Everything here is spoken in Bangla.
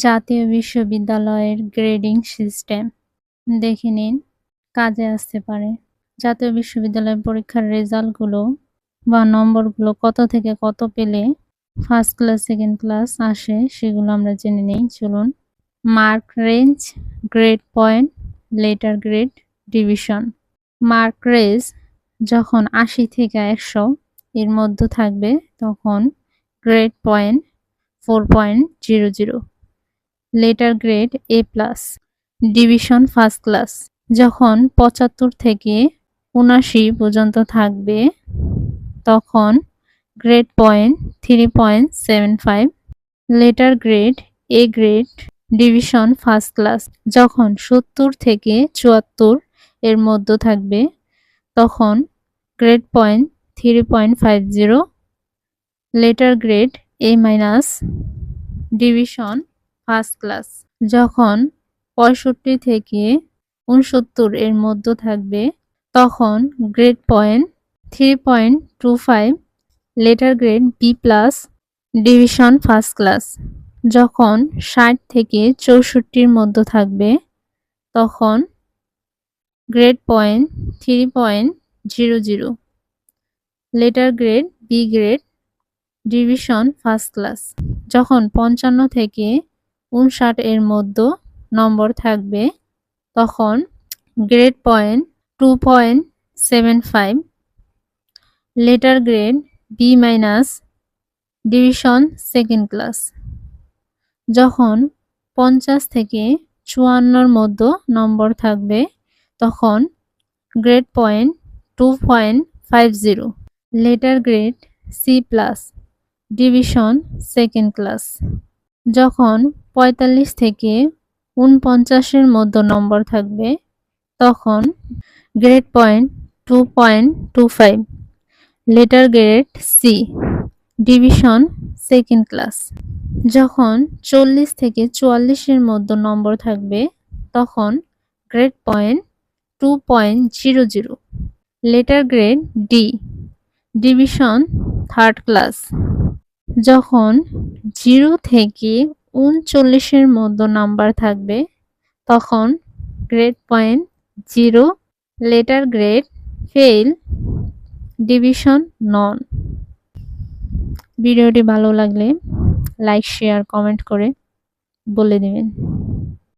জাতীয় বিশ্ববিদ্যালয়ের গ্রেডিং সিস্টেম দেখে নিন, কাজে আসতে পারে। জাতীয় বিশ্ববিদ্যালয়ের পরীক্ষার রেজাল্টগুলো বা নম্বরগুলো কত থেকে কত পেলে ফার্স্ট ক্লাস সেকেন্ড ক্লাস আসে সেগুলো আমরা জেনে নিই। চলুন। Mark range, grade point, letter grade, division. Mark range যখন ৮০ থেকে ১০০ এর মধ্যে থাকবে তখন grade point 4.00, letter grade A+, division first class. যখন ৭৫ থেকে ৭৯ পর্যন্ত থাকবে তখন grade point 3.75, letter grade A grade, division first class. যখন ৭০ থেকে ৭৪ এর মধ্যে থাকবে তখন grade point 3.50, letter grade A-, division first class. যখন ৬৫ থেকে ৬৯ এর মধ্যে থাকবে তখন grade point 3.25, letter grade B+, division first class. যখন ৬০ থেকে ৬৪ এর মধ্যে থাকবে তখন grade point 3.00, letter grade B grade, division first class. যখন ৫৫ থেকে ৫৯ এর মধ্যে নম্বর থাকবে তখন grade point 2.75, letter grade B-, division second class. যখন ৫০ থেকে ৫৪ এর মধ্যে নম্বর থাকবে তখন grade point 2.50, letter grade C+, division second class. যখন ৪৫ থেকে ৪৯ এর মধ্যে নম্বর থাকবে তখন grade point 2.25, letter grade C, division second class. যখন ৪০ থেকে ৪৪ এর মধ্যে নম্বর থাকবে তখন grade point 2.00, letter grade D, division third class. যখন 0 থেকে ৩৯ এর মধ্যে নাম্বার থাকবে তখন grade point 0, letter grade fail, division none. ভিডিওটি ভালো লাগলে লাইক, শেয়ার, কমেন্ট করে বলে দিবেন।